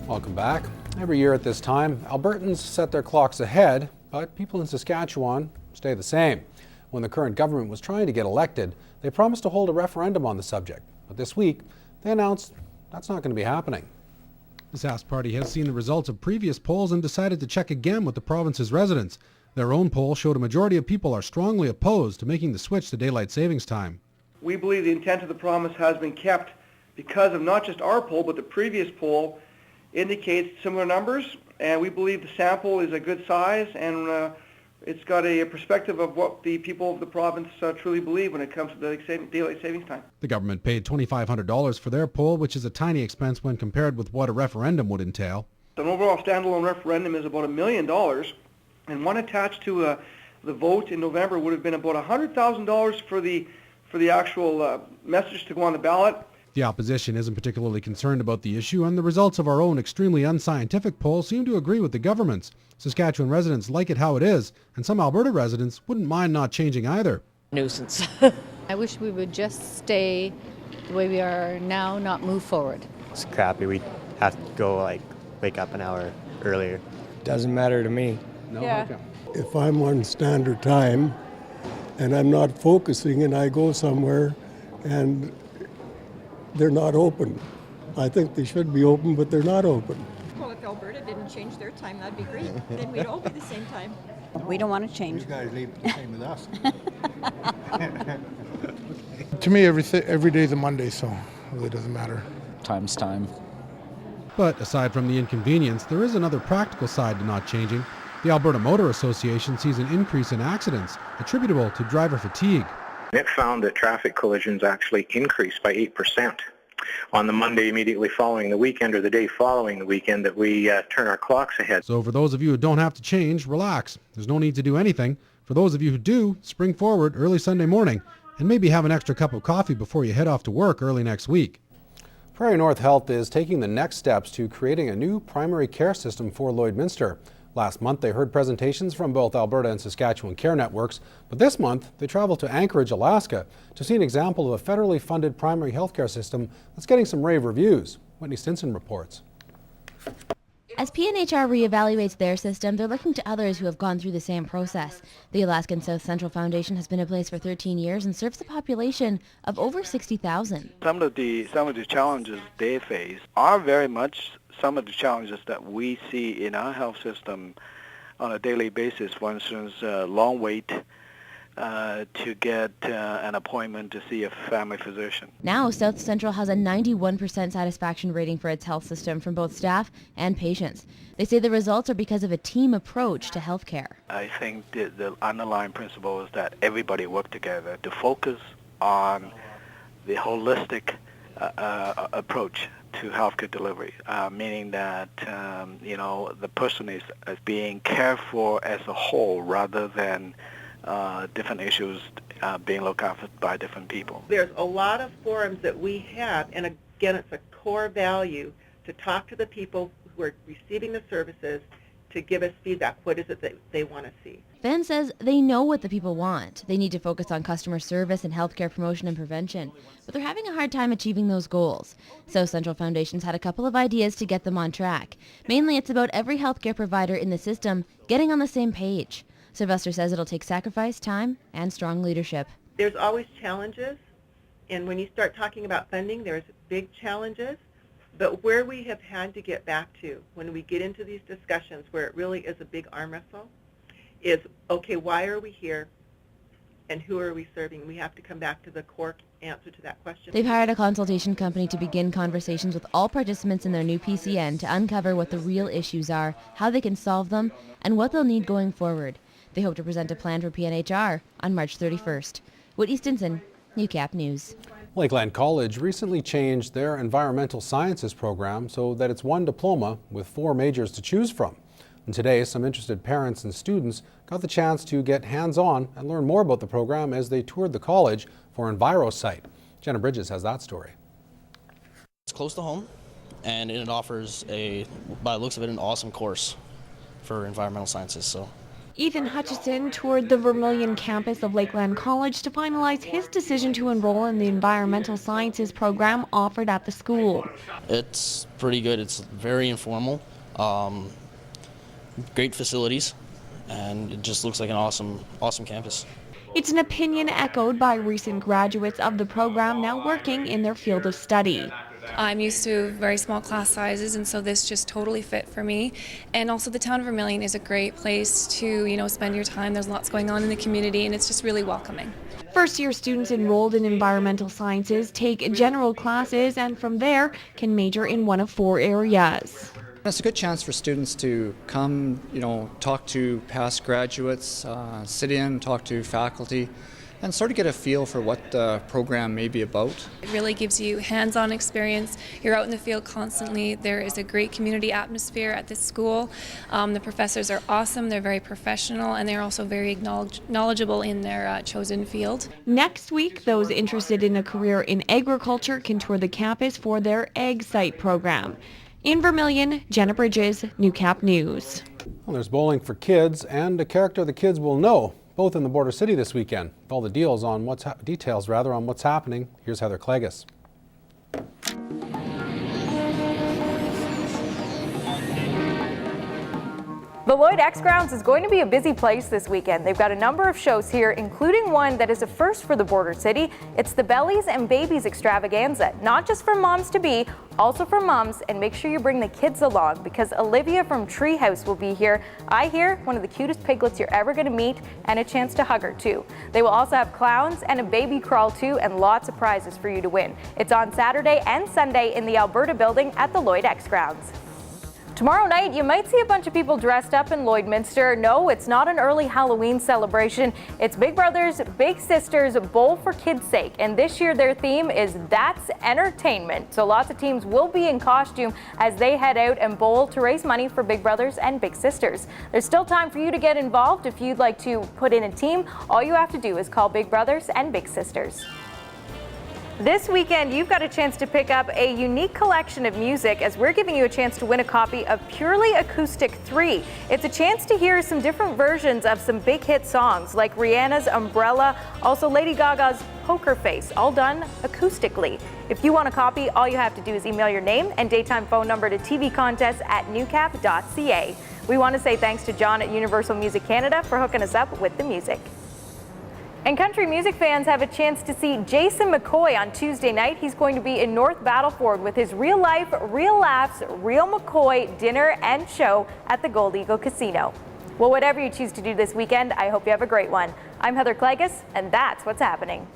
Welcome back. Every year at this time, Albertans set their clocks ahead, but people in Saskatchewan stay the same. When the current government was trying to get elected, they promised to hold a referendum on the subject. But this week, they announced that's not going to be happening. The Sask Party has seen the results of previous polls and decided to check again with the province's residents. Their own poll showed a majority of people are strongly opposed to making the switch to daylight savings time. We believe the intent of the promise has been kept because of not just our poll, but the previous poll indicates similar numbers, and we believe the sample is a good size, and it's got a perspective of what the people of the province truly believe when it comes to daylight savings time. The government paid $2,500 for their poll, which is a tiny expense when compared with what a referendum would entail. An overall standalone referendum is about $1 million, and one attached to the vote in November would have been about $100,000 for the actual message to go on the ballot. The opposition isn't particularly concerned about the issue, and the results of our own extremely unscientific poll seem to agree with the government's. Saskatchewan residents like it how it is, and some Alberta residents wouldn't mind not changing either. Nuisance. I wish we would just stay the way we are now, not move forward. It's crappy. We have to go wake up an hour earlier. Doesn't matter to me. No? Yeah. Okay. If I'm on standard time and I'm not focusing and I go somewhere and they're not open, I think they should be open, but they're not open. Well, if Alberta didn't change their time, that'd be great. Then we'd all be the same time. We don't want to change. You guys leave it the same as us. To me, every day is a Monday, so it really doesn't matter. Time's time. But aside from the inconvenience, there is another practical side to not changing. The Alberta Motor Association sees an increase in accidents attributable to driver fatigue. It found that traffic collisions actually increased by 8% on the Monday immediately following the weekend or the day following the weekend that we turn our clocks ahead. So for those of you who don't have to change, relax. There's no need to do anything. For those of you who do, spring forward early Sunday morning and maybe have an extra cup of coffee before you head off to work early next week. Prairie North Health is taking the next steps to creating a new primary care system for Lloydminster. Last month, they heard presentations from both Alberta and Saskatchewan care networks, but this month, they traveled to Anchorage, Alaska to see an example of a federally funded primary health care system that's getting some rave reviews. Whitney Stinson reports. As PNHR reevaluates their system, they're looking to others who have gone through the same process. The Alaskan South Central Foundation has been in place for 13 years and serves a population of over 60,000. Some of the challenges they face are very much some of the challenges that we see in our health system on a daily basis. For instance, long wait to get an appointment to see a family physician. Now, South Central has a 91% satisfaction rating for its health system from both staff and patients. They say the results are because of a team approach to healthcare. I think the underlying principle is that everybody work together to focus on the holistic approach to healthcare delivery, meaning that the person is being cared for as a whole rather than different issues being looked after by different people. There's a lot of forums that we have, and again, it's a core value to talk to the people who are receiving the services to give us feedback. What is it that they want to see? Ben says they know what the people want. They need to focus on customer service and healthcare promotion and prevention, but they're having a hard time achieving those goals. South Central Foundation's had a couple of ideas to get them on track. Mainly, it's about every healthcare provider in the system getting on the same page. Sylvester says it'll take sacrifice, time, and strong leadership. There's always challenges, and when you start talking about funding, there's big challenges. But where we have had to get back to when we get into these discussions where it really is a big arm wrestle is, okay, why are we here and who are we serving? We have to come back to the core answer to that question. They've hired a consultation company to begin conversations with all participants in their new PCN to uncover what the real issues are, how they can solve them, and what they'll need going forward. They hope to present a plan for PNHR on March 31st. Whitney Stinson, UCAP News. Lakeland College recently changed their environmental sciences program so that it's one diploma with 4 majors to choose from. And today, some interested parents and students got the chance to get hands-on and learn more about the program as they toured the college for EnviroSite. Jenna Bridges has that story. It's close to home, and it offers by the looks of it, an awesome course for environmental sciences. So Ethan Hutchison toured the Vermilion campus of Lakeland College to finalize his decision to enroll in the environmental sciences program offered at the school. It's pretty good. It's very informal, great facilities, and it just looks like an awesome campus. It's an opinion echoed by recent graduates of the program now working in their field of study. I'm used to very small class sizes, and so this just totally fit for me. And also the town of Vermilion is a great place to, spend your time. There's lots going on in the community, and it's just really welcoming. First-year students enrolled in environmental sciences take general classes and from there can major in one of 4 areas. It's a good chance for students to come, talk to past graduates, sit in, talk to faculty, and sort of get a feel for what the program may be about. It really gives you hands-on experience. You're out in the field constantly. There is a great community atmosphere at this school. The professors are awesome. They're very professional, and they're also very knowledgeable in their chosen field. Next week, those interested in a career in agriculture can tour the campus for their Ag Site program. In Vermilion, Jenna Bridges, Newcap News. Well, there's bowling for kids and a character the kids will know, both in the Border City this weekend. With all the details on what's happening, here's Heather Clegus. The Lloyd X Grounds is going to be a busy place this weekend. They've got a number of shows here, including one that is a first for the Border City. It's the Bellies and Babies Extravaganza, not just for moms-to-be, also for moms, and make sure you bring the kids along because Olivia from Treehouse will be here. I hear one of the cutest piglets you're ever going to meet, and a chance to hug her too. They will also have clowns and a baby crawl too, and lots of prizes for you to win. It's on Saturday and Sunday in the Alberta building at the Lloyd X Grounds. Tomorrow night, you might see a bunch of people dressed up in Lloydminster. No, it's not an early Halloween celebration. It's Big Brothers Big Sisters Bowl for Kids' Sake. And this year, their theme is That's Entertainment. So lots of teams will be in costume as they head out and bowl to raise money for Big Brothers and Big Sisters. There's still time for you to get involved. If you'd like to put in a team, all you have to do is call Big Brothers and Big Sisters. This weekend, you've got a chance to pick up a unique collection of music as we're giving you a chance to win a copy of Purely Acoustic 3. It's a chance to hear some different versions of some big hit songs like Rihanna's Umbrella, also Lady Gaga's Poker Face, all done acoustically. If you want a copy, all you have to do is email your name and daytime phone number to tvcontests@newcap.ca. We want to say thanks to John at Universal Music Canada for hooking us up with the music. And country music fans have a chance to see Jason McCoy on Tuesday night. He's going to be in North Battleford with his Real Life, Real Laughs, Real McCoy dinner and show at the Gold Eagle Casino. Well, whatever you choose to do this weekend, I hope you have a great one. I'm Heather Clegus, and that's what's happening.